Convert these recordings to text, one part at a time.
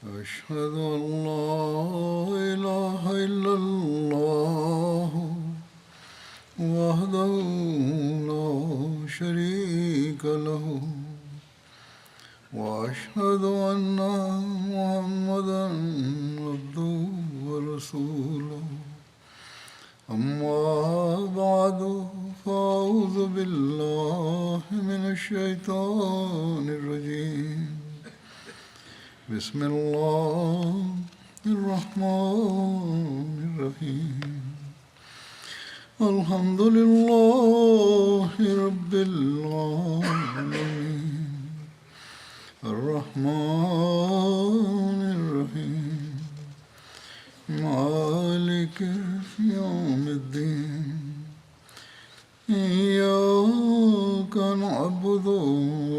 أشهد أن لا إله إلا الله وحده لا شريك له وأشهد أن محمدا عبده ورسوله أما بعد فأعوذ بالله من الشيطان الرجيم بسم الله الرحمن الرحيم الحمد لله رب العالمين الرحمن الرحيم مالك يوم الدين إياك نعبد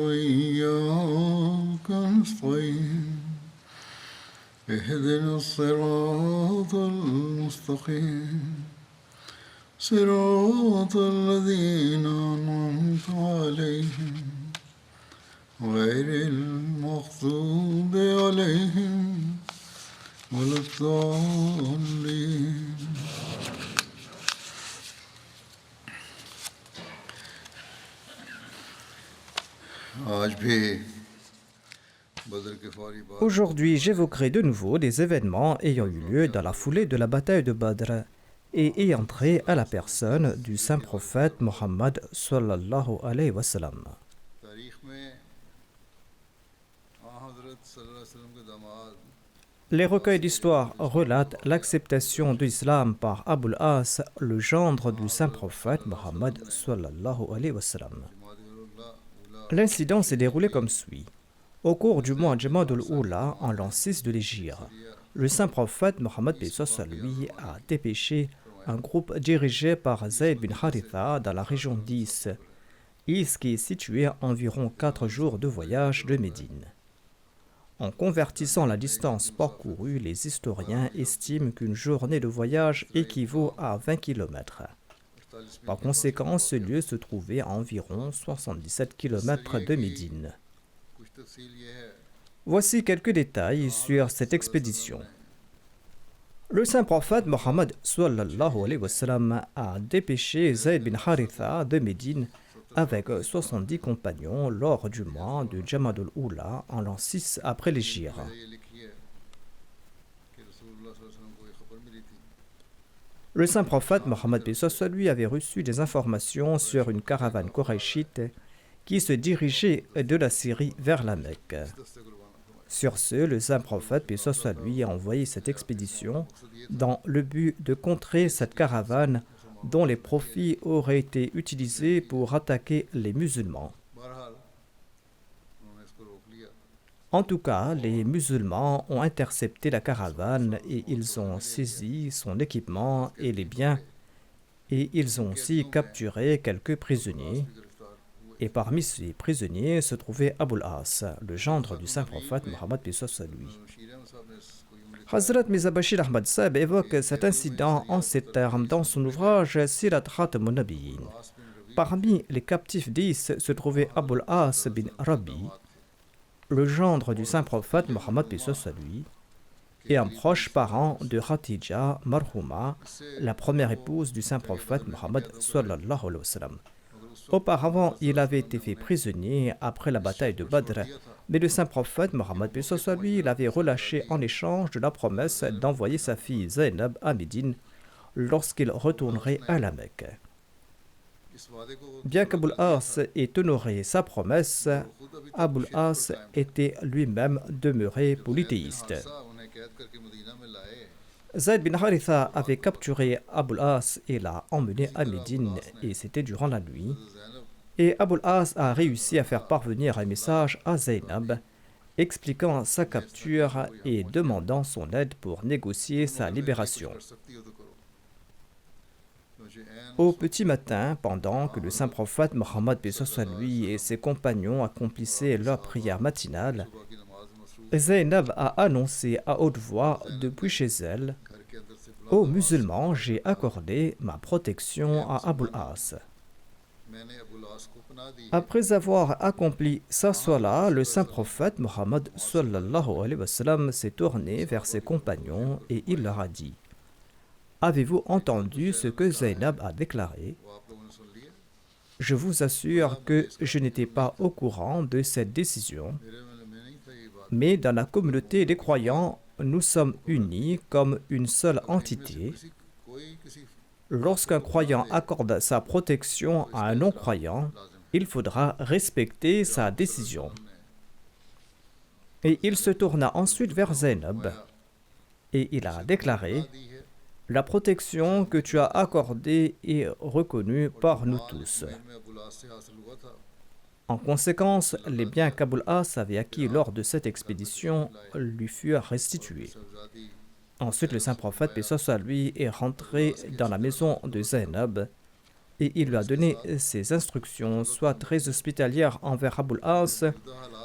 وإياك نستعين اهدنا الصراط المستقيم صراط الذين أنعمت عليهم غير المغضوب عليهم ولا الضالين आज भी Aujourd'hui, j'évoquerai de nouveau des événements ayant eu lieu dans la foulée de la bataille de Badr et ayant trait à la personne du saint prophète Mohammed sallallahu alayhi wa sallam. Les recueils d'histoire relatent l'acceptation de l'islam par Abul As, le gendre du saint prophète Mohammed sallallahu alayhi wa sallam. L'incident s'est déroulé comme suit. Au cours du mois Jamad al-Oula, en l'an 6 de l'Hégire, le saint prophète Mohammed lui a dépêché un groupe dirigé par Zayd bin Haritha dans la région d'Is, Is qui est située à environ 4 jours de voyage de Médine. En convertissant la distance parcourue, les historiens estiment qu'une journée de voyage équivaut à 20 km. Par conséquent, ce lieu se trouvait à environ 77 km de Médine. Voici quelques détails sur cette expédition. Le saint prophète Mohammed sallallahu alayhi wa sallam a dépêché Zayd bin Haritha de Médine avec 70 compagnons lors du mois de Jamad al-Oula en l'an 6 après l'Hégire. Le saint prophète Mohammed lui avait reçu des informations sur une caravane koraïchite qui se dirigeait de la Syrie vers la Mecque. Sur ce, le saint prophète lui a envoyé cette expédition dans le but de contrer cette caravane dont les profits auraient été utilisés pour attaquer les musulmans. En tout cas, les musulmans ont intercepté la caravane et ils ont saisi son équipement et les biens, et ils ont aussi capturé quelques prisonniers. Et parmi ces prisonniers se trouvait Abul As, le gendre du saint prophète Mohammed lui. Hazrat Mirza Bashir Ahmad Sahib évoque cet incident en ces termes dans son ouvrage Sirat Khatamun Nabiyyin. Parmi les captifs d'Is se trouvait Abul As bin Rabi, le gendre du saint prophète Mohammed lui, et un proche parent de Khatija Marhouma, la première épouse du saint prophète Mohammed sallallahu alayhi wa sallam. Auparavant, il avait été fait prisonnier après la bataille de Badr, mais le saint prophète Mohammed lui l'avait relâché en échange de la promesse d'envoyer sa fille Zainab à Médine lorsqu'il retournerait à la Mecque. Bien qu'Abul As ait honoré sa promesse, Abul As était lui-même demeuré polythéiste. Zayd bin Haritha avait capturé Abul As et l'a emmené à Médine, et c'était durant la nuit. Et Abul As a réussi à faire parvenir un message à Zainab, expliquant sa capture et demandant son aide pour négocier sa libération. Au petit matin, pendant que le saint prophète Mohammed lui et ses compagnons accomplissaient leur prière matinale, Zainab a annoncé à haute voix depuis chez elle: « Ô musulmans, j'ai accordé ma protection à Abul As. » मैंने अबुल आस को पनाह दी है। Après avoir accompli sa salat, le saint prophète Mohammed sallallahu alayhi wa sallam s'est tourné vers ses compagnons et il leur a dit: Avez-vous entendu ce que Zainab a déclaré? वो आप लोगों ने सुन लिया? Je vous assure que je n'étais pas au courant de cette décision, मेरे में नहीं था ये बात। mais dans la communauté des croyants, nous sommes unis comme une seule entité. किसी Lorsqu'un croyant accorde sa protection à un non-croyant, il faudra respecter sa décision. Et il se tourna ensuite vers Zainab et il a déclaré: La protection que tu as accordée est reconnue par nous tous. में अबुल आस से हासिल हुआ था। En conséquence, les biens qu'Abul As avait acquis lors de cette expédition lui furent restitués. Shahzadi Ensuite, le saint prophète, paix soit sur lui, est rentré dans la maison de Zainab et il lui a donné ses instructions: sois très hospitalière envers Abul As,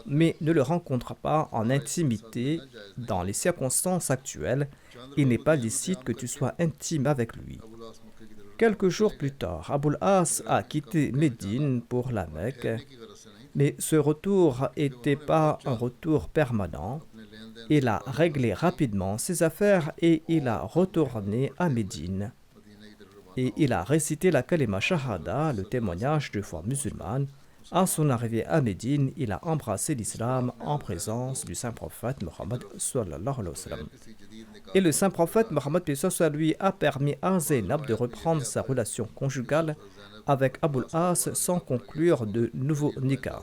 mais ne le rencontre pas en intimité. Dans les circonstances actuelles, il n'est pas licite que tu sois intime avec lui. Abul आस मक्के की तरफ Quelques jours plus tard, Abul As a quitté Médine pour la Mecque, की गरज से नहीं, mais ce retour n'était pas un retour permanent. अपने लेन then Il a réglé rapidement ses affaires et il a retourné à Médine. मदीने की तरफ रवाना Et il a récité la kalima shahada, le témoignage de foi musulmane. À son arrivée à Médine, il a embrassé l'islam en présence du saint prophète Mohammed sallallahu alayhi wa sallam. किसी जदीद निकाह Et le saint prophète Mohammed paix soit sur lui a permis à Zainab de reprendre sa relation conjugale avec Abul As sans conclure de nouveau nikah.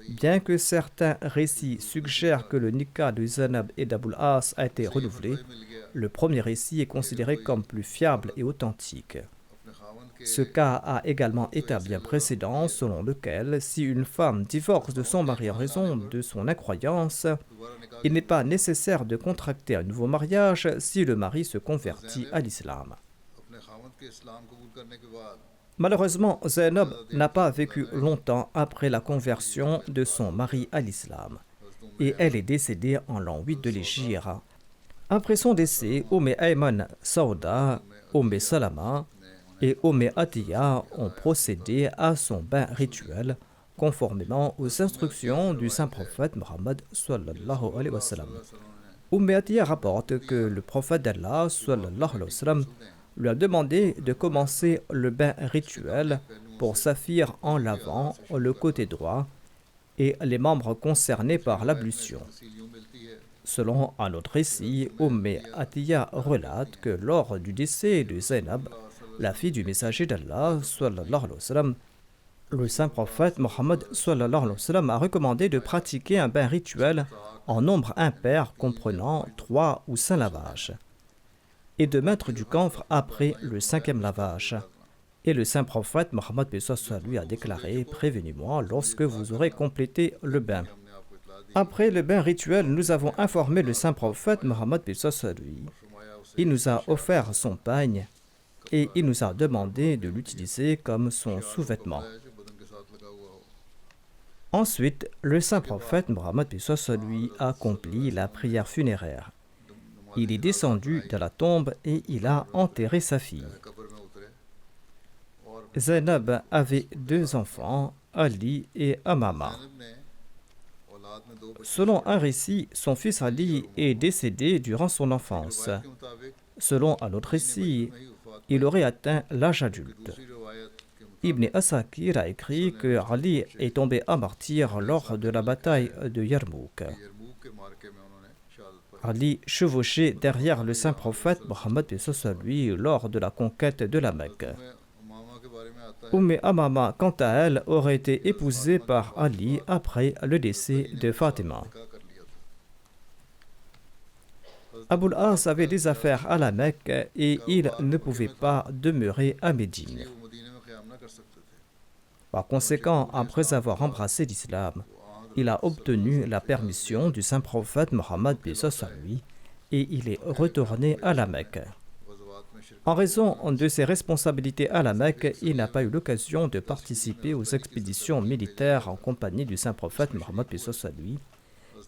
Bien que certains récits suggèrent que le nikah de Zainab et d'Abul As a été renouvelé, मिल गया le premier récit est considéré comme plus fiable et authentique. अपने खावन के Ce cas a également établi un précédent selon lequel, si une femme divorce de son mari en raison de son incroyance, दोबारा निकाह il n'est pas nécessaire de contracter un nouveau mariage si le mari se convertit à l'islam. अपने खावन के इस्लाम कबूल करने के बाद Malheureusement, Zainab n'a pas vécu longtemps après la conversion de son mari à l'islam et elle est décédée en l'an 8 de l'Hégire. Après son décès, Ayman Sauda, Salama et Atiya ont procédé à son bain rituel conformément aux instructions du saint prophète Mohammed sallallahu alayhi wa sallam. Atiya rapporte que le prophète d'Allah sallallahu alayhi wa sallam lui a demandé de commencer le bain rituel pour sa fille en lavant le côté droit et les membres concernés par l'ablution. तफसीलियों मिलती है। Selon un autre récit, Atiya relate que lors du décès de Zainab, la fille du messager d'Allah, sallallahu alayhi wa sallam, le saint prophète Mohammed sallallahu alayhi wa sallam a recommandé de pratiquer un bain rituel en nombre impair comprenant 3 ou 5 lavages et de mettre du camphre après le 5e lavage. Et le saint prophète Mohammed paix soit sur lui a déclaré: prévenez-moi lorsque vous aurez complété le bain. Après le bain rituel, nous avons informé le saint prophète Mohammed paix soit sur lui. Il nous a offert son pagne et il nous a demandé de l'utiliser comme son sous-vêtement. जो बदन के साथ लगा हुआ हो। Ensuite, le saint prophète Mohammed paix soit sur lui a accompli la prière funéraire. Il est descendu de la tombe et il a enterré sa fille. कब्र में उतरे और Zainab avait 2 enfants, Ali et Amama. Zainab ने औलाद में 2 बच्चे। Selon un récit, son fils Ali est décédé durant son enfance. रिवायत के मुताबिक Selon un autre récit, नहीं वफात। il aurait atteint l'âge adulte. दूसरी रिवायत के मुताबिक Ibn Asakir a écrit que Ali est tombé à martyr lors de la bataille de Yarmouk. यरमूक के मार्के में उन्होंने शहादत पाई। Ali chevauchait derrière le saint prophète Mohammed paix soit sur lui lors de la conquête de la Mecque. में उमामा के बारे में आता है। Amama, quant à elle, aurait été épousée par Ali après le décès de Fatima. निकाह कर लिया था। Abul As avait des affaires à la Mecque et il ne pouvait pas demeurer à Médine. वो मदीने में क़याम ना कर सकते थे। Par conséquent, après avoir embrassé l'islam, il a obtenu la permission du saint prophète Mohammed paix soit sur lui et il est retourné à la Mecque. ग़ज़वात में शिरकत En raison de ses responsabilités à la Mecque, il n'a pas eu l'occasion de participer aux expéditions militaires en compagnie du saint prophète Mohammed paix soit sur lui.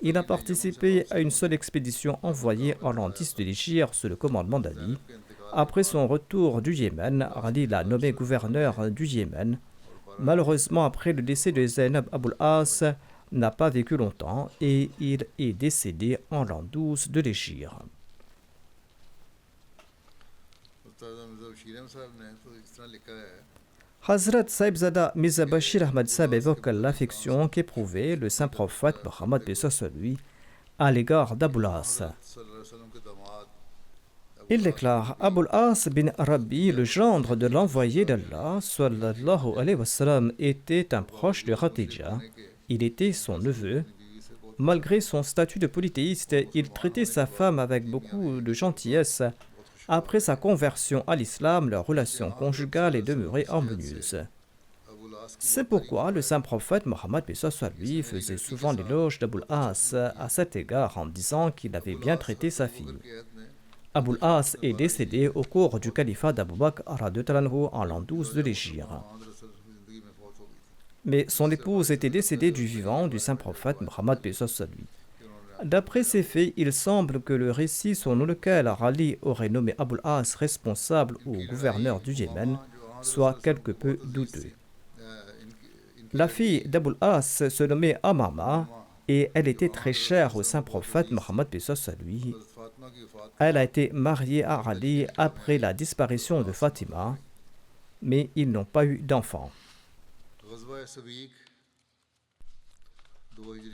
Il a participé à une seule expédition envoyée en l'an 10 de l'Hégire sous le commandement d'Ali. Après son retour du Yémen, Ali l'a nommé gouverneur du Yémen Malheureusement, après le décès de Zainab, Abul As n'a pas vécu longtemps et il est décédé en l'an 12 de l'Hégire. उस्ताद मिर्ज़ा बशीर अहमद साहब ने तो इस तरह लिखा है Hazrat Saïbzada Mirza Bashir Ahmad Sahib évoque l'affection qu'éprouvait le saint prophète Mohammed lui à l'égard d'Abul As. सल्लल्लाहु अलैहि वसल्लम के दामाद Il déclare Abul As bin Rabi, le gendre de l'envoyé d'Allah, sallallahu alayhi wa sallam, était un proche de Khadija. Il était son neveu. Malgré son statut de polythéiste, il traitait sa femme avec beaucoup de gentillesse. Après sa conversion à l'islam, leur relation conjugale est demeurée harmonieuse. C'est pourquoi le saint prophète Mohammed lui faisait souvent l'éloge d'Abul As à cet égard en disant qu'il avait bien traité sa fille. Abul As est décédé au cours du califat d'Abu Bakr en l'an 12 de l'Hégire. Mais son épouse était décédée du vivant du saint prophète Mohammed lui. D'après ces faits, il semble que le récit selon lequel Rali aurait nommé Abul As responsable ou gouverneur du Yémen soit quelque peu douteux. La fille d'Abul As se nommait Amama et elle était très chère au saint prophète Mohammed lui. Elle a été mariée à Ali après la disparition de Fatima, mais ils n'ont pas eu d'enfants.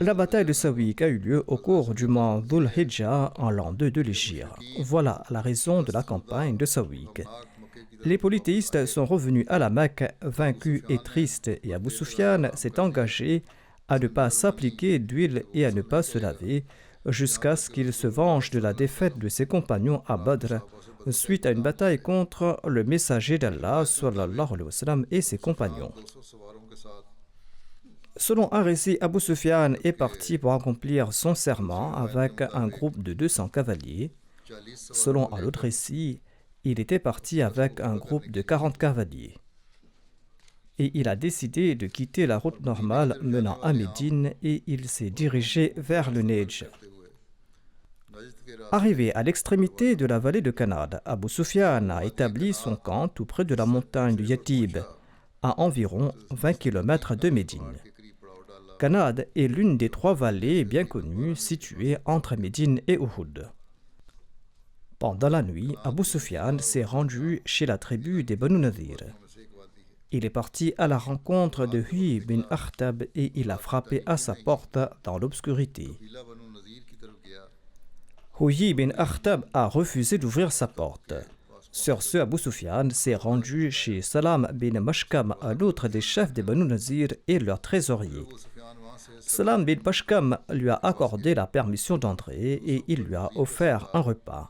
La bataille de Sawiq a eu lieu au cours du mois Dhul Hijjah en l'an 2 de l'Hégire. Voilà la raison de la campagne de Sawiq. Les polythéistes sont revenus à la Mecque vaincus et tristes et Abu Sufyan s'est engagé à ne pas s'appliquer d'huile et à ne pas se laver jusqu'à ce qu'il se venge de la défaite de ses compagnons à Badr suite à une bataille contre le messager d'Allah sallallahu alayhi wa sallam et ses compagnons. Selon un récit, Abu Sufyan est parti pour accomplir son serment avec un groupe de 200 cavaliers. Selon un autre récit, il était parti avec un groupe de 40 cavaliers. Et il a décidé de quitter la route normale menant à Médine et il s'est dirigé vers le Nejdj. Arrivé à l'extrémité de la vallée de Kanad, Abu Sufyan a établi son camp tout près de la montagne du Yatib, à environ 20 km de Médine. Kanad est l'une des 3 vallées bien connues situées entre Médine et Uhud. Pendant la nuit, Abu Sufyan s'est rendu chez la tribu des Banu Nadir. Il est parti à la rencontre de Huyy bin Akhtab et il a frappé à sa porte dans l'obscurité. Huyy bin Akhtab a refusé d'ouvrir sa porte. Sur ce, Abu Sufyan s'est rendu chez Salam bin Mashkam, un autre des chefs des Banu Nazir et leur trésorier. Salam bin Mashkam lui a accordé la permission d'entrer et il lui a offert un repas.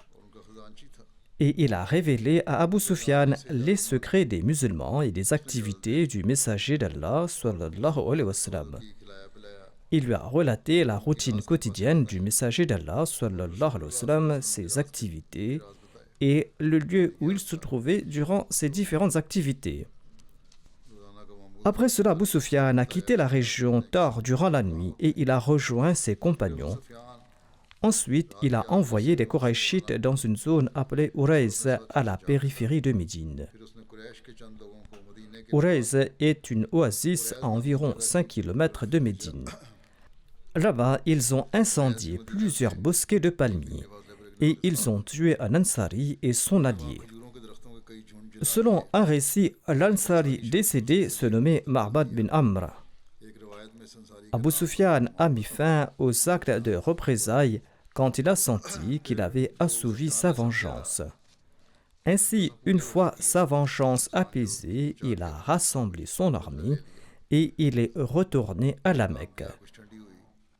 Et il a révélé à Abu Sufyan les secrets des musulmans et des activités du messager d'Allah sallallahu alayhi wa sallam. Il lui a relaté la routine quotidienne du messager d'Allah sallallahu alayhi wa sallam, ses activités et le lieu où il se trouvait durant ces différentes activités. Après cela, Abu Sufyan a quitté la région tard durant la nuit et il a rejoint ses compagnons. Ensuite, il a envoyé des Qurayshites dans une zone appelée Urayz, à la périphérie de Médine. Urayz est une oasis à environ 5 km de Médine. Là-bas, ils ont incendié plusieurs bosquets de palmiers et ils ont tué un Ansari et son allié. Selon un récit, l'Ansari décédé se nommait Ma'bad bin Amr. Abu Sufyan a mis fin aux actes de représailles quand il a senti qu'il avait assouvi sa vengeance. Ainsi, une fois sa vengeance apaisée, il a rassemblé son armée et il est retourné à la Mecque.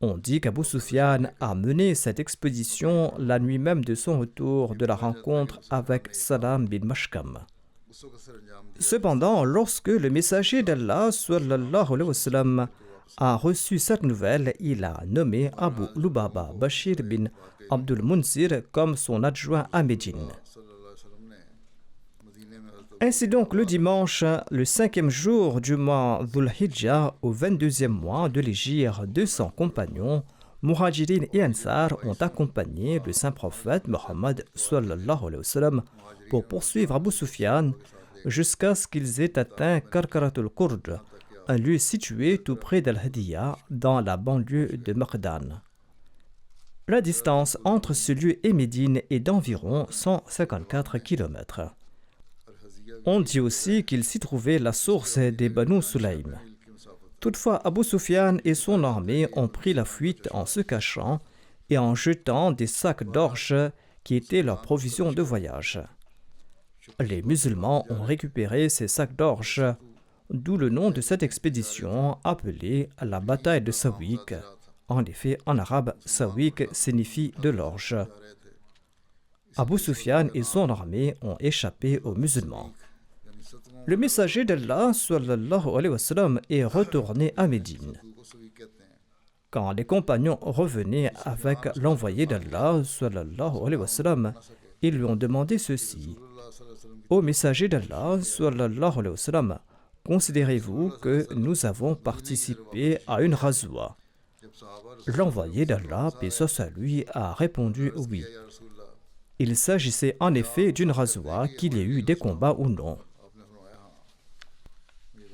On dit qu'Abu Sufyan a mené cette expédition la nuit même de son retour de la rencontre avec Salam bin Mashkam. Cependant, lorsque le messager d'Allah sallallahu alayhi wa sallam a reçu cette nouvelle, il a nommé Abu Lubaba Bashir bin Abdul Munzir comme son adjoint à Médine. Ainsi donc, le dimanche, le 5e jour du mois Dhul Hijjah, au 22e mois de l'Hégire, 200 compagnons, Muhajirin et Ansar ont accompagné le saint prophète Mohammed sallallahu alayhi wa sallam pour poursuivre Abu Sufyan jusqu'à ce qu'ils aient atteint Karkaratul Kurd, un lieu situé tout près d'Al-Hadiya, dans la banlieue de Maqdan. La distance entre ce lieu et Médine est d'environ 154 km. On dit aussi qu'il s'y trouvait la source des Banu Sulaym. Toutefois, Abu Sufyan et son armée ont pris la fuite en se cachant et en jetant des sacs d'orge qui étaient leurs provisions de voyage. Les musulmans ont récupéré ces sacs d'orge, d'où le nom de cette expédition appelée la bataille de Sawiq. En effet, en arabe, Sawiq signifie de l'orge. Abu Sufyan et son armée ont échappé aux musulmans. Le messager d'Allah sallallahu alayhi wa sallam est retourné à Médine. Quand les compagnons revenaient avec l'envoyé d'Allah sallallahu alayhi wa sallam, ils lui ont demandé ceci: Ô messager d'Allah sallallahu alayhi wa sallam, considérez-vous que nous avons participé à une razwa? L'envoyé d'Allah, paix soit lui, a répondu oui. Il s'agissait en effet d'une razwa, qu'il y ait eu des combats ou non.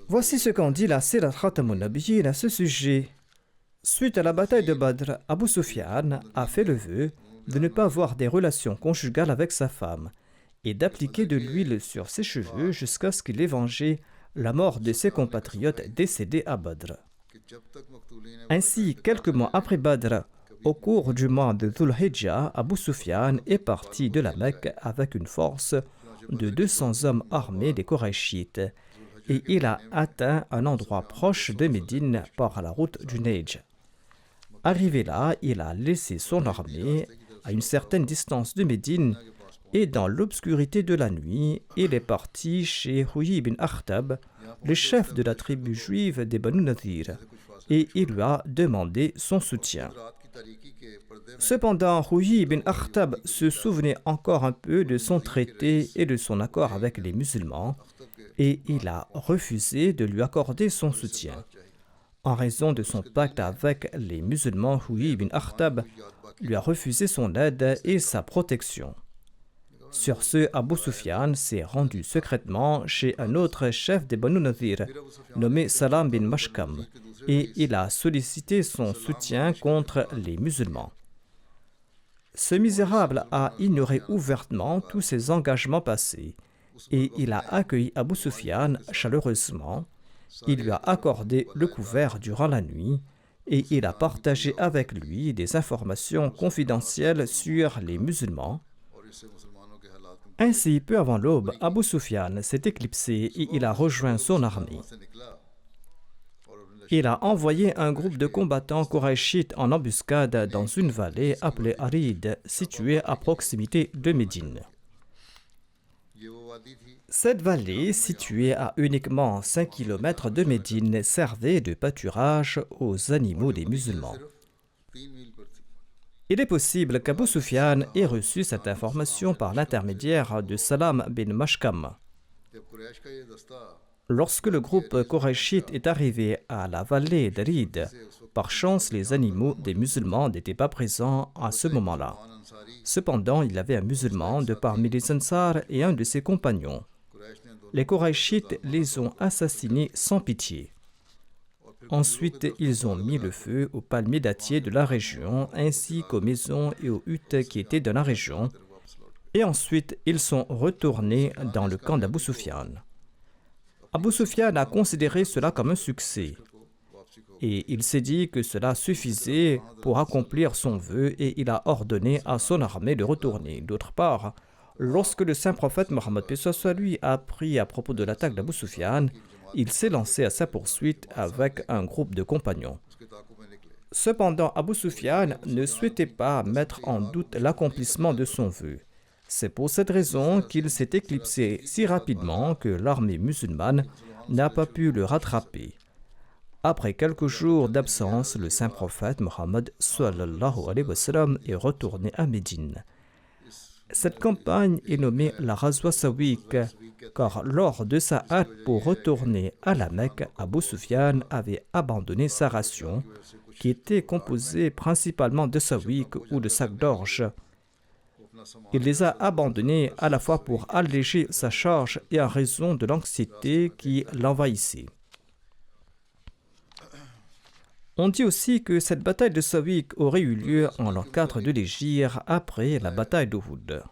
Voici ce qu'en dit la Sirat Khatamun Nabiyyin à ce sujet. Suite à la bataille de Badr, Abu Sufyan a fait le vœu de ne pas avoir des relations conjugales avec sa femme et d'appliquer de l'huile sur ses cheveux jusqu'à ce qu'il ait vengé la mort de ses compatriotes décédés à Badr. Ainsi, quelques mois après Badr, au cours du mois de Dhul Hijjah, Abu Sufyan est parti de la Mecque avec une force de 200 hommes armés des Qurayshites et il a atteint un endroit proche de Médine par la route du Neige. Arrivé là, il a laissé son armée à une certaine distance de Médine et dans l'obscurité de la nuit, il est parti chez Huyy ibn Akhtab, le chef de la tribu juive des Banu Nadir, et il lui a demandé son soutien. Cependant, Huyy ibn Akhtab se souvenait encore un peu de son traité et de son accord avec les musulmans, et il a refusé de lui accorder son soutien. En raison de son pacte avec les musulmans, Huyy ibn Akhtab lui a refusé son aide et sa protection. Sur ce, Abu Sufyan s'est rendu secrètement chez un autre chef des Banu Nadir, nommé Salam bin Mashkam, et il a sollicité son soutien contre les musulmans. Ce misérable a ignoré ouvertement tous ses engagements passés, et il a accueilli Abu Sufyan chaleureusement. Il lui a accordé le couvert durant la nuit, et il a partagé avec lui des informations confidentielles sur les musulmans. Ainsi, peu avant l'aube, Abu Sufyan s'est éclipsé et il a rejoint son armée. Il a envoyé un groupe de combattants Qurayshites en embuscade dans une vallée appelée Arid, située à proximité de Médine. Cette vallée, située à uniquement 5 km de Médine, servait de pâturage aux animaux des musulmans. Il est possible qu'Abu Sufyan ait reçu cette information par l'intermédiaire de Salam bin Mashkam. Lorsque le groupe Qurayshite est arrivé à la vallée d'Arid, par chance les animaux des musulmans n'étaient pas présents à ce moment-là. Cependant, il y avait un musulman de parmi les Ansar et un de ses compagnons. Les Qurayshites les ont assassinés sans pitié. Ensuite, ils ont mis le feu aux palmiers dattiers de la région, ainsi qu'aux maisons et aux huttes qui étaient dans la région. Et ensuite, ils sont retournés dans le camp d'Abu Sufyan. Abu Sufyan a considéré cela comme un succès. Et il s'est dit que cela suffisait pour accomplir son vœu et il a ordonné à son armée de retourner. D'autre part, lorsque le saint prophète Mohammed lui a appris à propos de l'attaque d'Abu Sufyan, il s'est lancé à sa poursuite avec un groupe de compagnons. Cependant, Abu Sufyan ne souhaitait pas mettre en doute l'accomplissement de son vœu. C'est pour cette raison qu'il s'est éclipsé si rapidement que l'armée musulmane n'a pas pu le rattraper. Après quelques jours d'absence, le saint prophète Mohammed sallallahu alayhi wa sallam est retourné à Médine. Cette campagne est nommée la Ghazwa Sawiq, car lors de sa hâte pour retourner à la Mecque, Abu Sufyan avait abandonné sa ration, qui était composée principalement de sawiq ou de sacs d'orge. Il les a abandonnés à la fois pour alléger sa charge et en raison de l'anxiété qui l'envahissait. On dit aussi que cette bataille de Sawiq aurait eu lieu en l'an 4 de l'Hégire après la bataille d'Uhud.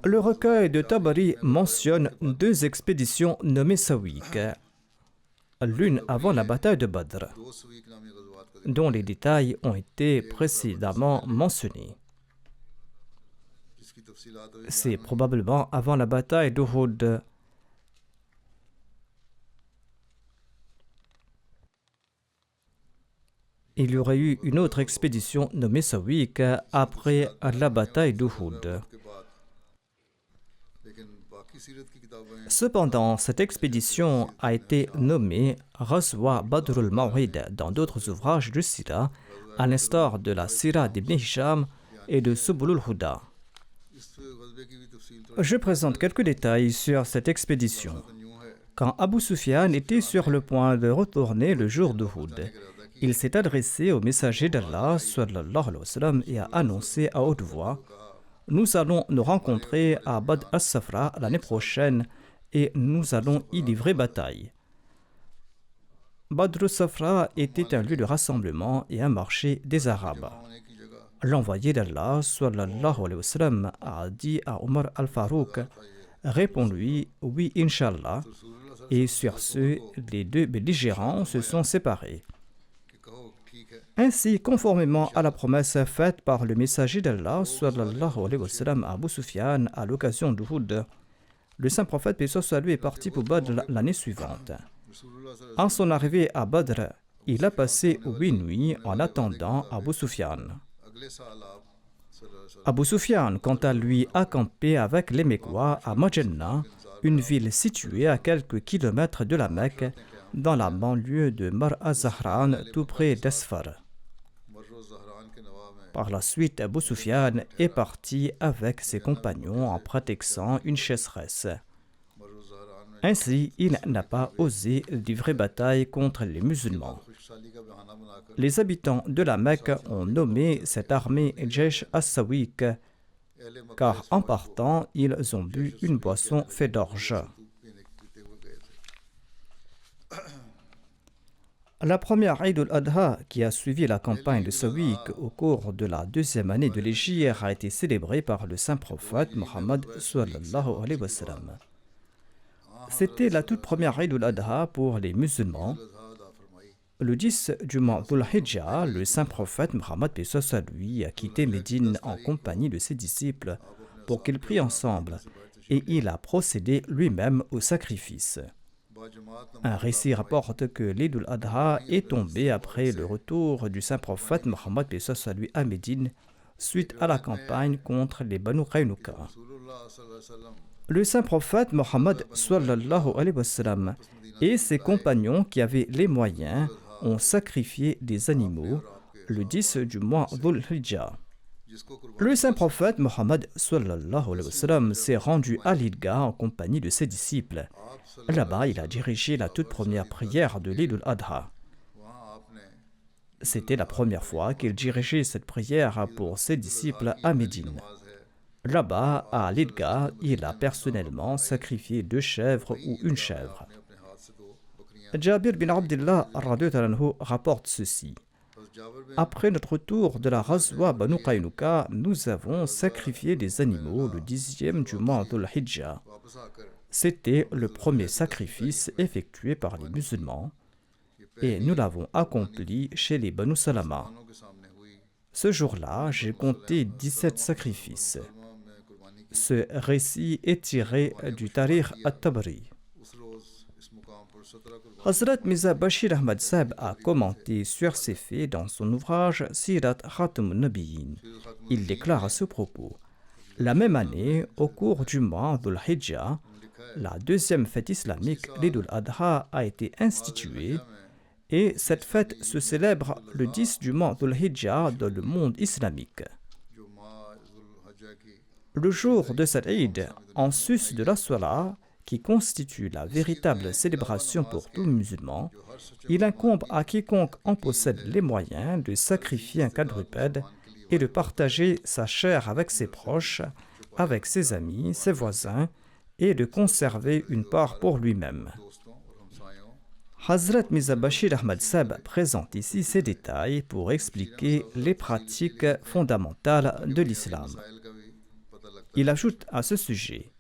Le recueil de Tabari mentionne 2 expéditions nommées Sawiq, l'une avant la bataille de Badr, dont les détails ont été précédemment mentionnés. C'est probablement avant la bataille d'Uhud. Il y aurait eu une autre expédition nommée Sawiq après la bataille d'Uhud. Cependant, cette expédition a été nommée Ghazwa Badrul Maw'id dans d'autres ouvrages de Sira, à l'instar de la Sira d'Ibn Hisham et de Subulul Huda. Je présente quelques détails sur cette expédition. Quand Abu Sufyan était sur le point de retourner le jour d'Uhud, il s'est adressé au messager d'Allah sallallahu alayhi wa sallam et a annoncé à haute voix: nous allons nous rencontrer à Badr as-Safra l'année prochaine et nous allons y livrer bataille. Badr as-Safra était un lieu de rassemblement et un marché des Arabes. L'envoyé d'Allah sallallahu alayhi wa sallam a dit à Omar al-Farouk: réponds-lui oui, Inch'Allah. Et sur ce, les 2 belligérants se sont séparés. Ainsi, conformément à la promesse faite par le messager d'Allah sallallahu alayhi wa sallam à Abu Sufyan à l'occasion d'Uhud, le saint prophète paix soit sur lui est parti pour Badr l'année suivante. À son arrivée à Badr, il a passé 8 nuits en attendant Abu Sufyan. Abu Sufyan, quant à lui, a campé avec les Mécois à Majenna, une ville située à quelques kilomètres de la Mecque, dans la banlieue de Mar az-Zahran, tout près d'Asfar. Par la suite, Abu Sufyan est parti avec ses compagnons en prétextant une chasseresse. Ainsi, il n'a pas osé livrer bataille contre les musulmans. Les habitants de la Mecque ont nommé cette armée Jaysh as-Sawiq, car en partant, ils ont bu une boisson faite d'orge. La première Eid al-Adha, qui a suivi la campagne de Sawiq au cours de la 2e année de l'Hégire, a été célébrée par le saint prophète Mohammed sallallahu alayhi wa sallam. C'était la toute première Eid al-Adha pour les musulmans. Le 10 du mois Dhul-Hijjah, le saint prophète Mohammed paix soit sur lui a quitté Médine en compagnie de ses disciples pour qu'ils prient ensemble, et il a procédé lui-même au sacrifice. Un récit rapporte que l'Eid al-Adha est tombé après le retour du saint prophète Mohammed paix soit sur lui à Médine suite à la campagne contre les Banu Qaynuqa. Le saint prophète Mohammed sallallahu alayhi wa sallam et ses compagnons qui avaient les moyens ont sacrifié des animaux le 10 du mois Dhul-Hijjah. Le saint prophète Mohammed sallallahu alayhi wa sallam s'est rendu à l'Idgah en compagnie de ses disciples. Là-bas, il a dirigé la toute première prière de l'Eid al-Adha. C'était la première fois qu'il dirigeait cette prière pour ses disciples à Médine. Là-bas, à l'Idgah, il a personnellement sacrifié 2 chèvres ou une chèvre. Jabir bin Abdullah rapporte ceci. Après notre retour de la Ghazwa Banu Qaynuqa, nous avons sacrifié des animaux le 10e du mois Dhul-Hijjah. C'était le premier sacrifice effectué par les musulmans et nous l'avons accompli chez les Banu Salama. Ce jour-là, j'ai compté 17 sacrifices. Ce récit est tiré du Tarikh at-Tabari. Hazrat Mirza Bashir Ahmad Sahib a commenté sur ces faits dans son ouvrage Sirat Khatamun Nabiyyin. Il déclare à ce propos: la même année, au cours du mois Dhul-Hijjah, la 2e fête islamique, l'Eid al-Adha, a été instituée et cette fête se célèbre le 10 du mois Dhul-Hijjah dans le monde islamique. Le jour de cette Eid, en sus de la Salah, qui constitue la véritable célébration pour tout musulman, il incombe à quiconque en possède les moyens de sacrifier un quadrupède et de partager sa chair avec ses proches, avec ses amis, ses voisins, et de conserver une part pour lui-même. Hazrat Mirza Bashir Ahmad Sahib présente ici ces détails pour expliquer les pratiques fondamentales de l'islam. Il ajoute à ce sujet: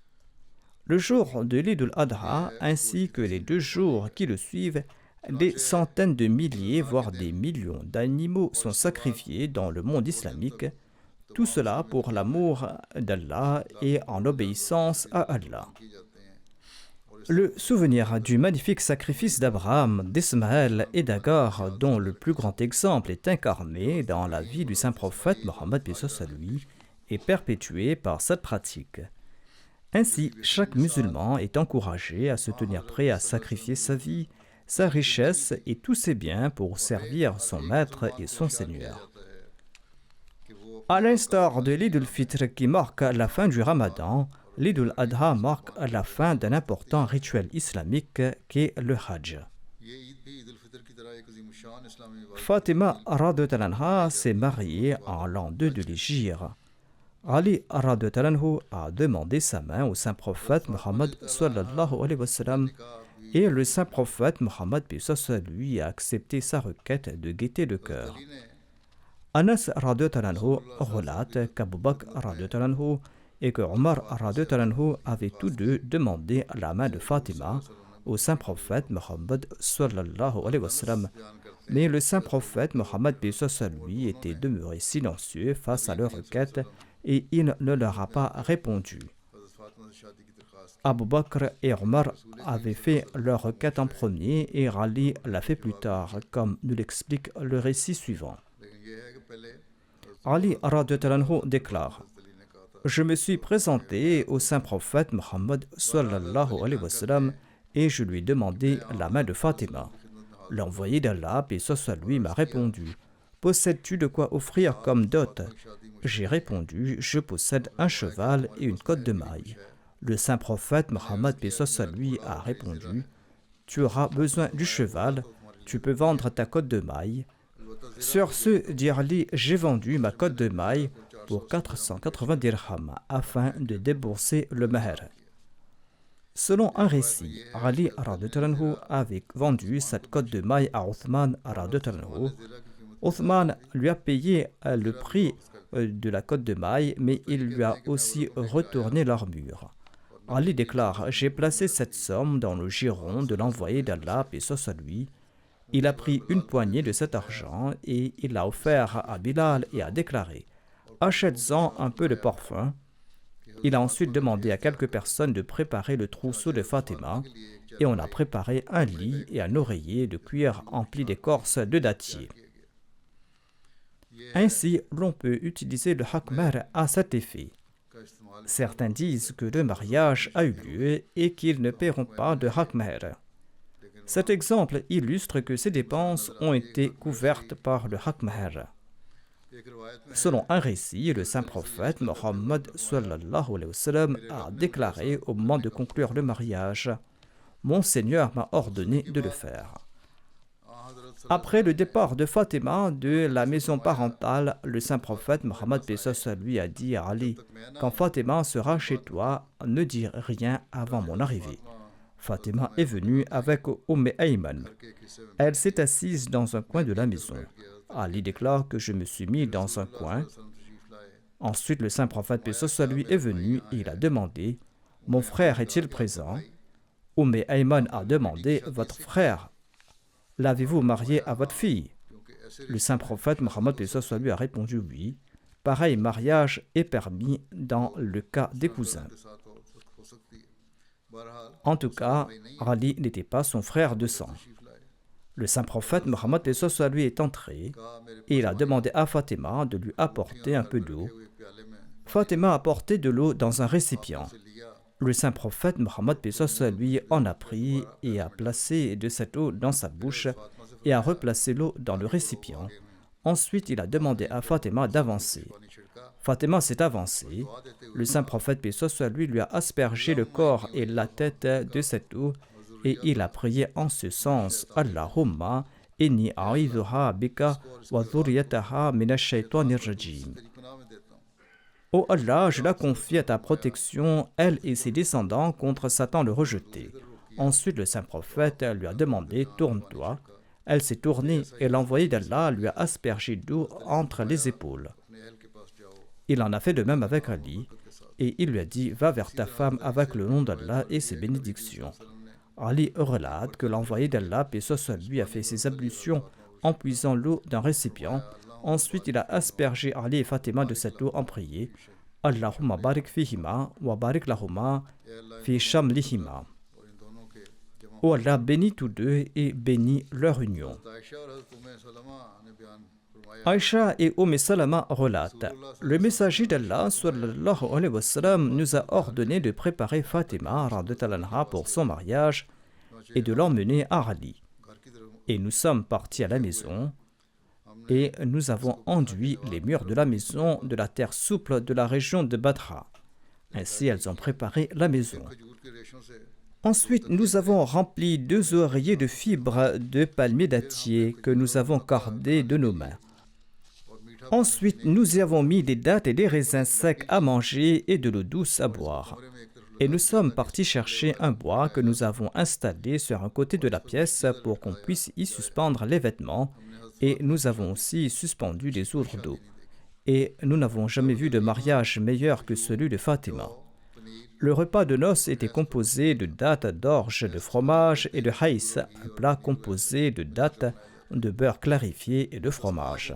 le jour de l'Eid al-Adha ainsi que les 2 jours qui le suivent, des centaines de milliers, voire des millions d'animaux sont sacrifiés dans le monde islamique, tout cela pour l'amour d'Allah et en obéissance à Allah. Le souvenir du magnifique sacrifice d'Abraham, d'Ismaël et d'Agar, dont le plus grand exemple est incarné dans la vie du saint prophète Mohammed lui, est perpétué par cette pratique. Ainsi, chaque musulman est encouragé à se tenir prêt à sacrifier sa vie, sa richesse et tous ses biens pour servir son maître et son Seigneur. À l'instar de l'Eid al-Fitr qui marque la fin du Ramadan, l'Eid al-Adha marque la fin d'un important rituel islamique qu'est le Hajj. Fatima radhiyallahu anha s'est mariée en l'an 2 de l'Hégire. Ali radhiyallahu anhu a demandé sa main au saint prophète Mohammed sallallahu alayhi wa sallam, et le saint prophète Mohammed lui a accepté sa requête de gaieté de cœur. Anas radhiyallahu anhu relate qu'Abu Bakr radhiyallahu anhu et que Omar radhiyallahu anhu avaient tous deux demandé la main de Fatima au saint prophète Mohammed sallallahu alayhi wa sallam, mais le saint prophète Mohammed lui était demeuré silencieux face à leur requête et il ne leur a pas répondu. Abu Bakr et Omar avaient fait leur requête en premier et Ali l'a fait plus tard, comme nous l'explique le récit suivant. Ali radhiyallahu anhu déclare: je me suis présenté au saint prophète Mohammed sallallahu alayhi wa sallam et je lui ai demandé la main de Fatima. L'envoyé d'Allah, paix soit lui, m'a répondu: possèdes-tu de quoi offrir comme dot? J'ai répondu: je possède un cheval et une cotte de maille. Le saint prophète Mohammed, paix soit lui, a répondu: tu auras besoin du cheval, tu peux vendre ta cotte de maille. Sur ce, dit Ali, j'ai vendu ma cotte de maille pour 480 dirhams afin de débourser le maher. Selon un récit, Ali radhiyallahu anhu avait vendu cette cotte de maille à Othman radhiyallahu anhu. Othman lui a payé le prix de la cotte de maille, mais il lui a aussi retourné l'armure. Ali déclare: j'ai placé cette somme dans le giron de l'envoyé d'Allah, paix soit lui. Il a pris une poignée de cet argent et il l'a offert à Bilal et a déclaré: achète-en un peu de parfum. Il a ensuite demandé à quelques personnes de préparer le trousseau de Fatima et on a préparé un lit et un oreiller de cuir empli d'écorce de dattier. Ainsi, l'on peut utiliser le hakmer à cet effet. Certains disent que le mariage a eu lieu et qu'ils ne paieront pas de hakmer. Cet exemple illustre que ces dépenses ont été couvertes par le hakmer. Selon un récit, le saint prophète Mohammed sallallahu alayhi wa sallam a déclaré au moment de conclure le mariage: mon Seigneur m'a ordonné de le faire. Après le départ de Fatima de la maison parentale, le saint prophète Mohammed lui a dit à Ali: quand Fatima sera chez toi, ne dis rien avant mon arrivée. Fatima est venue avec Ayman. Elle s'est assise dans un coin de la maison. Ali déclare que je me suis mis dans un coin. Ensuite, le saint prophète lui est venu et il a demandé: mon frère est-il présent? Ayman a demandé: votre frère, l'avez-vous marié à votre fille? Le saint prophète Mohammed lui a répondu: oui. Pareil mariage est permis dans le cas des cousins. En tout cas, Ali n'était pas son frère de sang. Le saint prophète Mohammed lui est entré et il a demandé à Fatima de lui apporter un peu d'eau. Fatima a apporté de l'eau dans un récipient. Le saint prophète Mohammed lui en a pris et a placé de cette eau dans sa bouche et a replacé l'eau dans le récipient. Ensuite, il a demandé à Fatima d'avancer. Fatima s'est avancée. Le saint prophète lui a aspergé le corps et la tête de cette eau et il a prié en ce sens: Allahumma inni a'idhuha bika wa dhurriyataha minash shaytanir rajim. Ô Allah, je la confie à ta protection, elle et ses descendants, contre Satan le rejeté. Ensuite, le saint prophète lui a demandé « Tourne-toi ». Elle s'est tournée et l'envoyé d'Allah lui a aspergé d'eau entre les épaules. Il en a fait de même avec Ali et il lui a dit « Va vers ta femme avec le nom d'Allah et ses bénédictions ». Ali relate que l'envoyé d'Allah, paix soit lui, a fait ses ablutions en puisant l'eau d'un récipient. Ensuite, il a aspergé Ali et Fatima de cette eau en prière. Allahumma barik fihima wa barik lahuma fi shamlihima. Oh Allah, bénis tous deux et bénis leur union. Aïcha et Salama relatent. Le messager d'Allah sallallahu alayhi wa sallam nous a ordonné de préparer Fatima radhiyallahu anha pour son mariage et de l'emmener à Ali. Et nous sommes partis à la maison et nous avons enduit les murs de la maison de la terre souple de la région de Badra. Ainsi, elles ont préparé la maison. Ensuite, nous avons rempli 2 oreillers de fibres de palmier dattier que nous avons cordés de nos mains. Ensuite, nous y avons mis des dattes et des raisins secs à manger et de l'eau douce à boire. Et nous sommes partis chercher un bois que nous avons installé sur un côté de la pièce pour qu'on puisse y suspendre les vêtements. Et nous avons aussi suspendu des ouvres d'eau. Et nous n'avons jamais vu de mariage meilleur que celui de Fatima. Le repas de noces était composé de dattes, d'orge, de fromage et de haïs, un plat composé de dattes, de beurre clarifié et de fromage.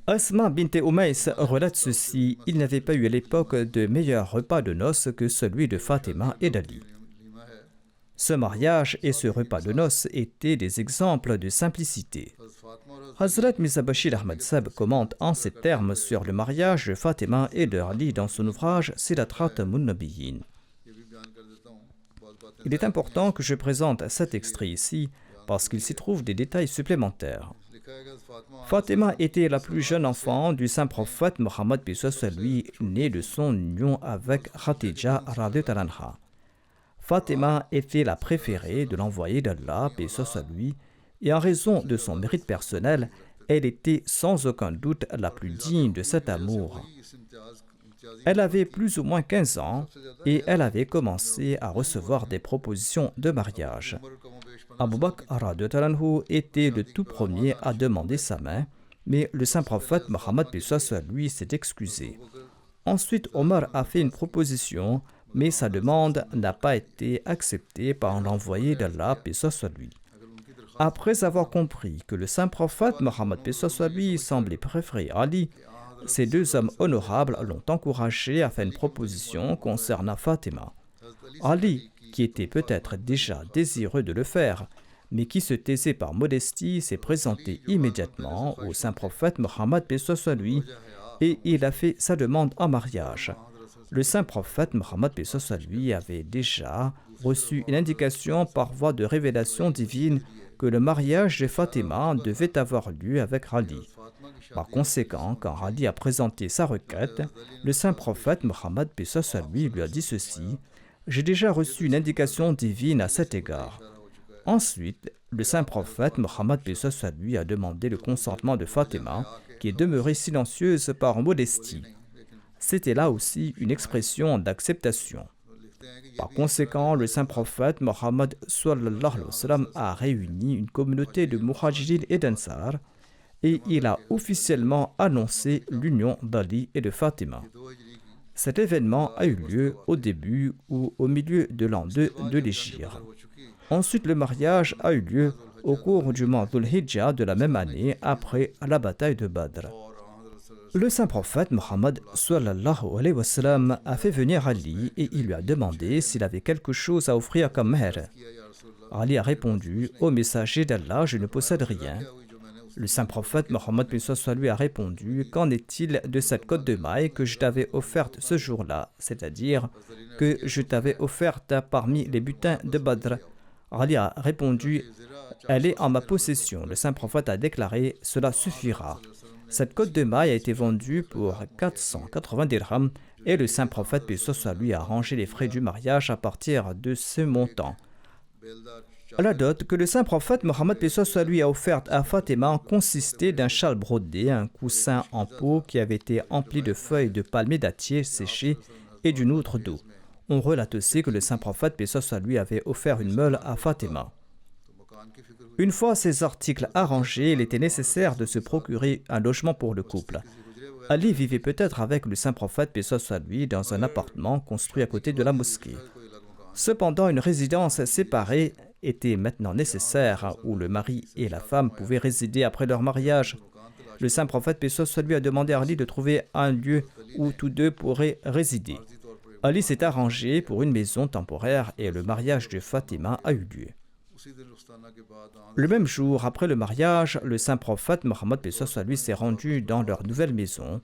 Asma bint Umays relate ceci: il n'y avait pas eu à l'époque de meilleur repas de noces que celui de Fatima et d'Ali. Ce mariage et ce repas de noces étaient des exemples de simplicité. Hazrat Mirza Bashir Ahmad Sab commente en ces termes sur le mariage de Fatima et de Ali dans son ouvrage Sirat Khatamun Nabiyyin. Il est important que je présente cet extrait ici parce qu'il s'y trouve des détails supplémentaires. Fatima était la plus jeune enfant du saint prophète Mohammed lui, né de son union avec Khadija radhiyallahu anha. Fatima était la préférée de l'envoyé d'Allah, paix soit lui, et en raison de son mérite personnel, elle était sans aucun doute la plus digne de cet amour. Elle avait plus ou moins 15 ans et elle avait commencé à recevoir des propositions de mariage. Abu Bakr radhiyallahu anhu était le tout premier à demander sa main, mais le saint prophète Mohammed lui s'est excusé. Ensuite, Omar a fait une proposition, mais sa demande n'a pas été acceptée par l'envoyé d'Allah, paix soit lui. Après avoir compris que le saint prophète Mohammed lui semblait préférer Ali, ces 2 hommes honorables l'ont encouragé à faire une proposition concernant Fatima. Ali, qui était peut-être déjà désireux de le faire, mais qui se taisait par modestie, s'est présenté immédiatement au saint prophète Mohammed lui et il a fait sa demande en mariage. Le saint prophète Mohammed lui avait déjà reçu une indication par voie de révélation divine que le mariage de Fatima devait avoir lieu avec Ali. Par conséquent, quand Ali a présenté sa requête, le saint prophète Mohammed lui a dit ceci: « J'ai déjà reçu une indication divine à cet égard. » Ensuite, le saint prophète Mohammed lui a demandé le consentement de Fatima, qui est demeurée silencieuse par modestie. C'était là aussi une expression d'acceptation. Par conséquent, le saint prophète Mohammed a réuni une communauté de Muhajirin et d'Ansar et il a officiellement annoncé l'union d'Ali et de Fatima. Cet événement a eu lieu au début ou au milieu de l'an 2 de l'Hégire. Ensuite, le mariage a eu lieu au cours du mois Dhul Hijjah de la même année après la bataille de Badr. Le saint prophète Mohammed a fait venir Ali et il lui a demandé s'il avait quelque chose à offrir comme mère. Ali a répondu: « Ô messager d'Allah, je ne possède rien. » Le saint prophète Mohammed lui a répondu: « Qu'en est-il de cette côte de maille que je t'avais offerte ce jour-là, c'est-à-dire que je t'avais offerte parmi les butins de Badr ?» Ali a répondu: « Elle est en ma possession. » Le saint prophète a déclaré: « Cela suffira. » Cette côte de maille a été vendue pour 480 dirhams et le saint prophète lui a arrangé les frais du mariage à partir de ce montant. La dot que le saint prophète Mohammed lui a offerte à Fatima consistait d'un châle brodé, un coussin en peau qui avait été empli de feuilles de palmier dattier séchées et d'une outre d'eau. On relate aussi que le saint prophète, paix soit sur lui, avait offert une meule à Fatima. Une fois ces articles arrangés, il était nécessaire de se procurer un logement pour le couple. Ali vivait peut-être avec le saint prophète, paix soit sur lui, dans un appartement construit à côté de la mosquée. Cependant, une résidence séparée était maintenant nécessaire, où le mari et la femme pouvaient résider après leur mariage. Le saint prophète, paix soit sur lui, a demandé à Ali de trouver un lieu où tous deux pourraient résider. Ali s'est arrangé pour une maison temporaire et le mariage de Fatima a eu lieu. Le même jour, après le mariage, le saint prophète Mohammed paix soit sur lui s'est rendu dans leur nouvelle maison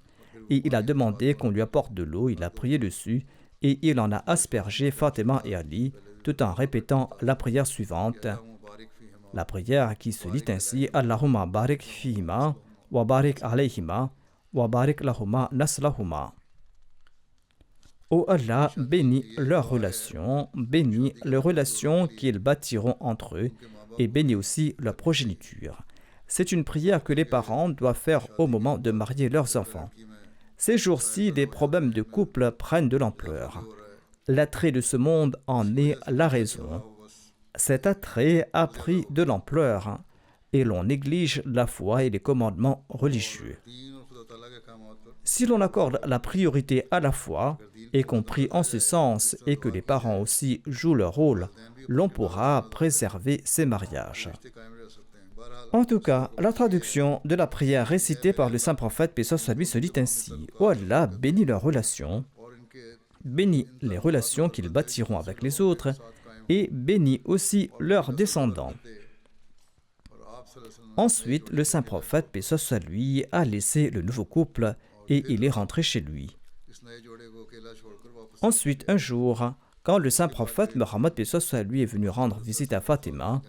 et il a demandé qu'on lui apporte de l'eau, il a prié dessus et il en a aspergé Fatima et Ali tout en répétant la prière suivante. La prière qui se lit ainsi: Allahumma barik fihima wa barik alayhima wa barik lahuma naslahuma. Ô Allah, bénis leurs relations, bénis les relations qu'ils bâtiront entre eux et bénis aussi leur progéniture. C'est une prière que les parents doivent faire au moment de marier leurs enfants. Ces jours-ci, des problèmes de couple prennent de l'ampleur. L'attrait de ce monde en est la raison. Cet attrait a pris de l'ampleur et l'on néglige la foi et les commandements religieux. Si l'on accorde la priorité à la foi et qu'on prie en ce sens et que les parents aussi jouent leur rôle, l'on pourra préserver ces mariages. En tout cas, la traduction de la prière récitée par le saint prophète, paix soit sur lui, se lit ainsi: Ô Allah, bénis leurs relations, bénis les relations qu'ils bâtiront avec les autres et bénis aussi leurs descendants. Ensuite, le saint prophète, paix soit sur lui, a laissé le nouveau couple et il est rentré chez lui. Ensuite, un jour, quand le saint prophète Mohammed paix soit sur lui est venu rendre visite à Fatima,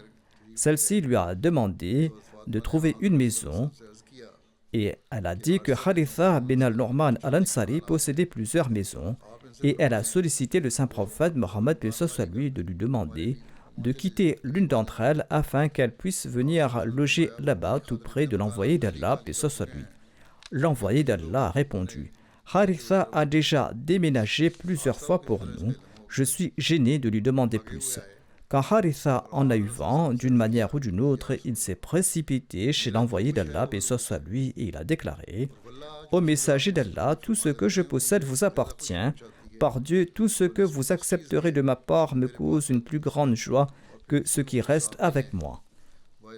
celle-ci lui a demandé de trouver une maison et elle a dit que Haritha bin al-Norman al-Ansari possédait plusieurs maisons et elle a sollicité le saint prophète Mohammed paix soit sur lui de lui demander de quitter l'une d'entre elles afin qu'elle puisse venir loger là-bas tout près de l'envoyé d'Allah paix soit sur lui. L'envoyé d'Allah a répondu: Haritha a déjà déménagé plusieurs fois pour nous, je suis gêné de lui demander plus. Quand Haritha en a eu vent, d'une manière ou d'une autre, il s'est précipité chez l'envoyé d'Allah, paix soit sur lui, et il a déclaré: Ô messager d'Allah, tout ce que je possède vous appartient. Par Dieu, tout ce que vous accepterez de ma part me cause une plus grande joie que ce qui reste avec moi.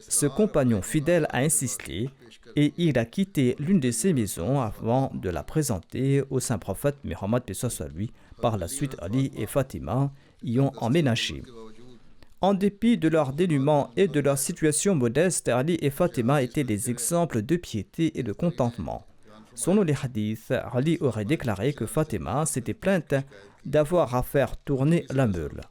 Ce compagnon fidèle a insisté et il a quitté l'une de ses maisons avant de la présenter au saint prophète Mohammed paix soit sur lui. Par la suite, Ali et Fatima y ont emménagé. En dépit de leur dénuement et de leur situation modeste, Ali et Fatima étaient des exemples de piété et de contentement. Selon les hadiths, Ali aurait déclaré que Fatima s'était plainte d'avoir à faire tourner la meule.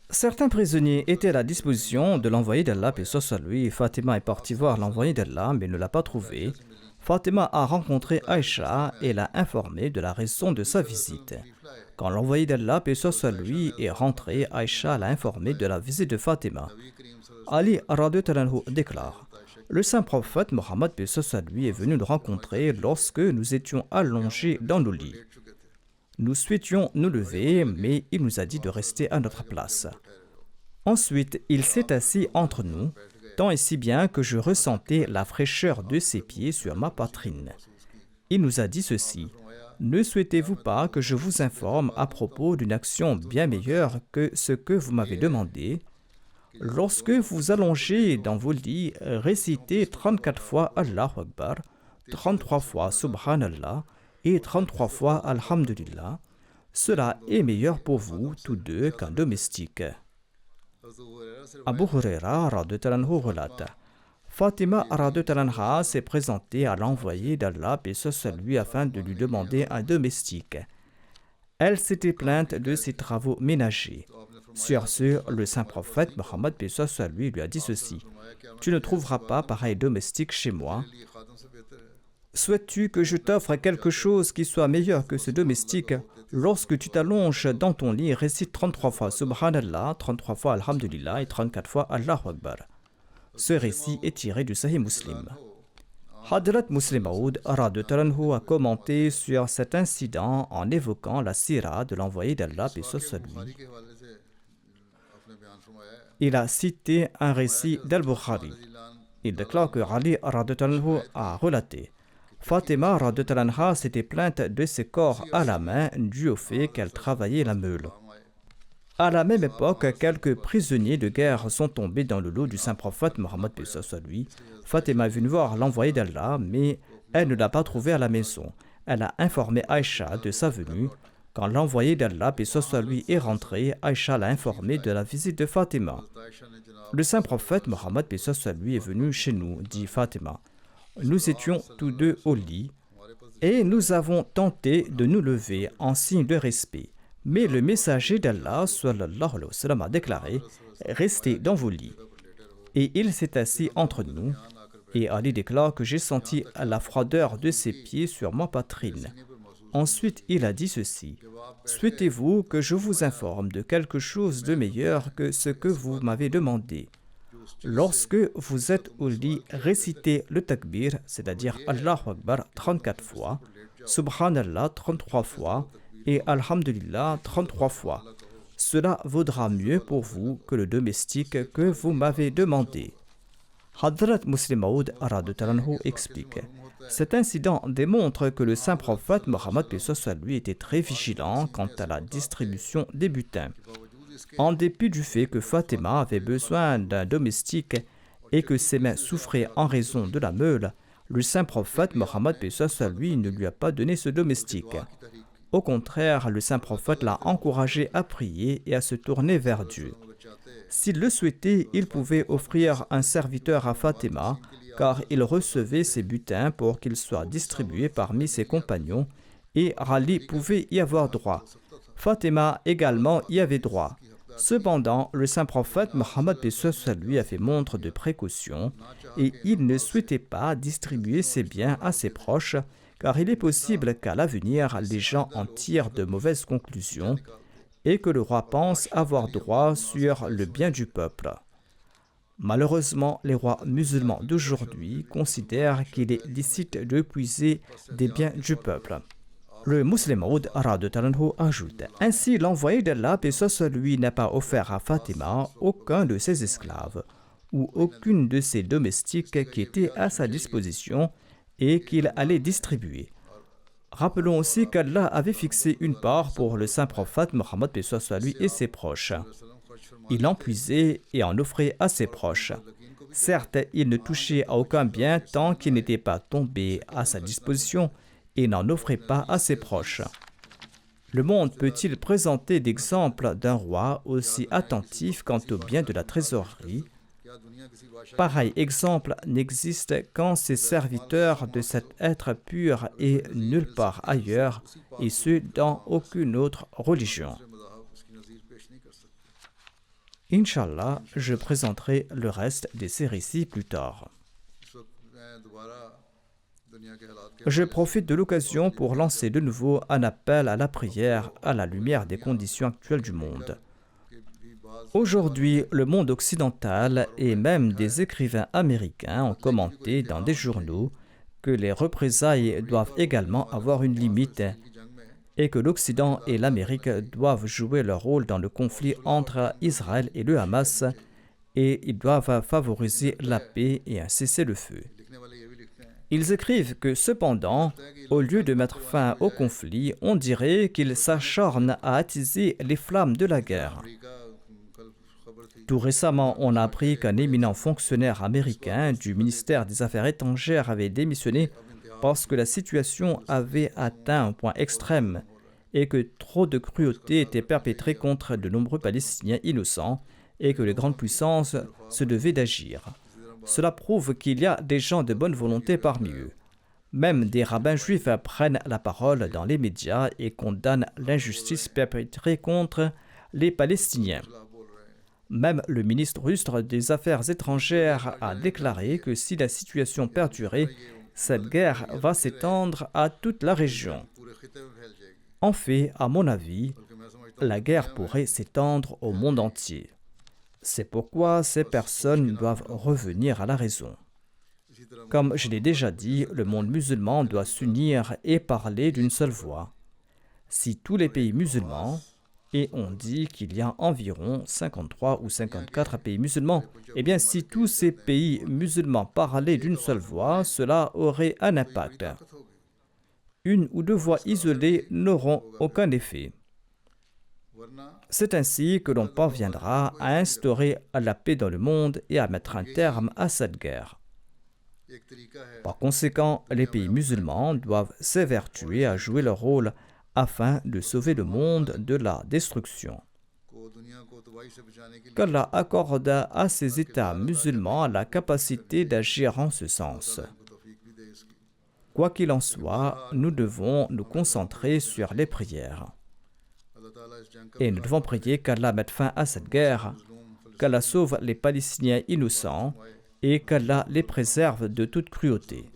Certains prisonniers étaient à la disposition de l'envoyé d'Allah, paix soit sur lui. Fatima est partie voir l'envoyé d'Allah, mais ne l'a pas trouvé. Fatima a rencontré Aïcha et l'a informée de la raison de sa visite. Quand l'envoyé d'Allah, paix soit sur lui, est rentré, Aïcha l'a informé de la visite de Fatima. Ali radhiyallahu anhu déclare: Le saint prophète Mohammed paix soit sur lui est venu nous rencontrer lorsque nous étions allongés dans nos lits. Nous souhaitions nous lever, mais il nous a dit de rester à notre place. Ensuite, il s'est assis entre nous, tant et si bien que je ressentais la fraîcheur de ses pieds sur ma poitrine. Il nous a dit ceci: Ne souhaitez-vous pas que je vous informe à propos d'une action bien meilleure que ce que vous m'avez demandé? Lorsque vous allongez dans vos lits, récitez 34 fois Allahu Akbar, 33 fois Subhanallah et 33 fois Alhamdulillah. Cela est meilleur pour vous tous deux qu'un domestique. Abu Huraira radhiyallahu anhu relate: Fatima radhiyallahu anha s'est présentée à l'envoyé d'Allah paix soit sur lui afin de lui demander un domestique. Elle s'était plainte de ses travaux ménagers. Sur ce, le saint prophète Mohammed paix soit sur lui a dit ceci: Tu ne trouveras pas pareil domestique chez moi. Souhaites-tu que je t'offre quelque chose qui soit meilleur que ce domestique? Lorsque tu t'allonges dans ton lit, récite 33 fois Subhanallah, 33 fois Alhamdulillah et 34 fois Allahu Akbar. Ce récit est tiré du Sahih Muslim. Hadrat Muslim Maud radhiyallahu anhu a commenté sur cet incident en évoquant la sira de l'envoyé d'Allah, paix soit sur lui. Il a cité un récit d'Al-Bukhari. Il déclare que Ali radhiyallahu anhu a relaté: Fatima radhiyallahu anha s'était plainte de ses corps à la main dû au fait qu'elle travaillait la meule. À la même époque, quelques prisonniers de guerre sont tombés dans le lot du saint prophète Mohammed paix soit lui. Fatima est venue voir l'envoyé d'Allah, mais elle ne l'a pas trouvé à la maison. Elle a informé Aïcha de sa venue. Quand l'envoyé d'Allah paix soit lui est rentré, Aïcha l'a informé de la visite de Fatima. Le saint prophète Mohammed paix soit lui est venu chez nous, dit Fatima. Nous étions tous deux au lit et nous avons tenté de nous lever en signe de respect. Mais le messager d'Allah sallallahu alayhi wa sallam a déclaré: restez dans vos lits. Et il s'est assis entre nous. Et Ali déclare que j'ai senti la froideur de ses pieds sur ma poitrine. Ensuite, il a dit ceci: souhaitez-vous que je vous informe de quelque chose de meilleur que ce que vous m'avez demandé? Lorsque vous êtes au lit, récitez le takbir, c'est-à-dire Allahu Akbar 34 fois, Subhanallah 33 fois et Alhamdulillah 33 fois. Cela vaudra mieux pour vous que le domestique que vous m'avez demandé. Hadrat Muslim Maud radhiyallahu anhu explique: cet incident démontre que le saint prophète Mohammed paix soit sur lui était très vigilant quant à la distribution des butins. En dépit du fait que Fatima avait besoin d'un domestique et que ses mains souffraient en raison de la meule, le saint prophète Mohammed paix soit sur lui ne lui a pas donné ce domestique. Au contraire, le saint prophète l'a encouragé à prier et à se tourner vers Dieu. S'il le souhaitait, il pouvait offrir un serviteur à Fatima, car il recevait ses butins pour qu'ils soient distribués parmi ses compagnons, et Ali pouvait y avoir droit. Fatima également y avait droit. Cependant, le saint prophète Mohammed paix soit sur lui a fait montre de précaution et il ne souhaitait pas distribuer ses biens à ses proches, car il est possible qu'à l'avenir, les gens en tirent de mauvaises conclusions et que le roi pense avoir droit sur le bien du peuple. Malheureusement, les rois musulmans d'aujourd'hui considèrent qu'il est licite de puiser des biens du peuple. Le Muslim Maud radhiyallahu anhu ajoute: ainsi, l'envoyé d'Allah paix soit sur lui n'a pas offert à Fatima aucun de ses esclaves ou aucune de ses domestiques qui étaient à sa disposition et qu'il allait distribuer. Rappelons aussi qu'Allah avait fixé une part pour le saint prophète Mohammed paix soit sur lui et ses proches. Il en puisait et en offrait à ses proches. Certes, il ne touchait à aucun bien tant qu'il n'était pas tombé à sa disposition et n'en offrait pas à ses proches. Le monde peut-il présenter d'exemples d'un roi aussi attentif quant au bien de la trésorerie? Pareil exemple n'existe qu'en ses serviteurs de cet être pur et nulle part ailleurs, et ce dans aucune autre religion. Inch'Allah, je présenterai le reste de ces récits plus tard. Je profite de l'occasion pour lancer de nouveau un appel à la prière à la lumière des conditions actuelles du monde. Aujourd'hui, le monde occidental et même des écrivains américains ont commenté dans des journaux que les représailles doivent également avoir une limite et que l'Occident et l'Amérique doivent jouer leur rôle dans le conflit entre Israël et le Hamas et ils doivent favoriser la paix et un cessez-le-feu. Ils écrivent que cependant, au lieu de mettre fin au conflit, on dirait qu'ils s'acharnent à attiser les flammes de la guerre. Tout récemment, on a appris qu'un éminent fonctionnaire américain du ministère des Affaires étrangères avait démissionné parce que la situation avait atteint un point extrême et que trop de cruauté était perpétrée contre de nombreux Palestiniens innocents et que les grandes puissances se devaient d'agir. Cela prouve qu'il y a des gens de bonne volonté parmi eux. Même des rabbins juifs prennent la parole dans les médias et condamnent l'injustice perpétrée contre les Palestiniens. Même le ministre russe des Affaires étrangères a déclaré que si la situation perdurait, cette guerre va s'étendre à toute la région. En fait, à mon avis, la guerre pourrait s'étendre au monde entier. C'est pourquoi ces personnes doivent revenir à la raison. Comme je l'ai déjà dit, le monde musulman doit s'unir et parler d'une seule voix. Si tous les pays musulmans, et on dit qu'il y a environ 53 ou 54 pays musulmans, eh bien si tous ces pays musulmans parlaient d'une seule voix, cela aurait un impact. Une ou deux voix isolées n'auront aucun effet. C'est ainsi que l'on parviendra à instaurer la paix dans le monde et à mettre un terme à cette guerre. Par conséquent, les pays musulmans doivent s'évertuer à jouer leur rôle afin de sauver le monde de la destruction. Qu'Allah accorde à ces États musulmans la capacité d'agir en ce sens. Quoi qu'il en soit, nous devons nous concentrer sur les prières. Et nous devons prier qu'Allah mette fin à cette guerre, qu'Allah sauve les Palestiniens innocents et qu'Allah les préserve de toute cruauté.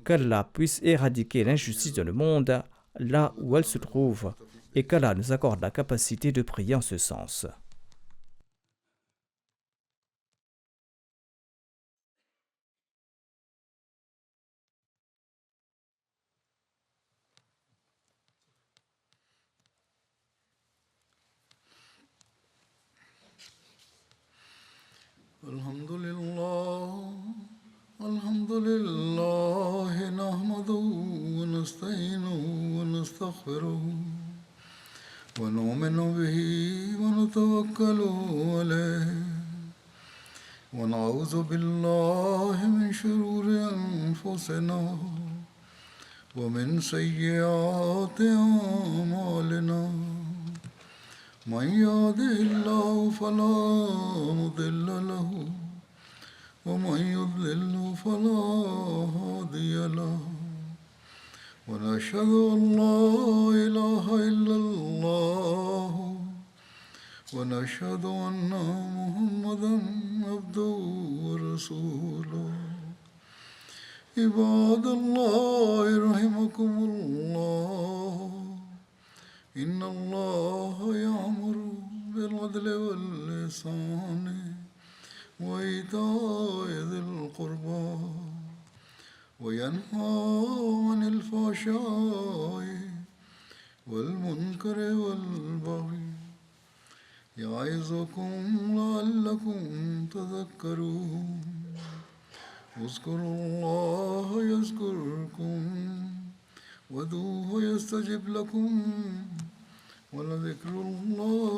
Qu'Allah puisse éradiquer l'injustice dans le monde là où elle se trouve et qu'Allah nous accorde la capacité de prier en ce sens. الحمد لله نحمده ونستعينه ونستغفره ونؤمن به ونتوكل عليه ونعوذ بالله من شرور أنفسنا ومن سيئات أعمالنا من يهده الله فلا مضل له ومن يضلل فلا هادي له ونشهد أن لا إله إلا الله ونشهد أن محمدا عبده ورسوله عباد الله رحمكم الله إن الله يأمر بالعدل والإحسان وإيتاء ذي القربى وينهى عن الفحشاء والمنكر والبغي يعظكم لعلكم تذكرون اذكروا الله يذكركم وادعوه يستجب لكم ولذكر الله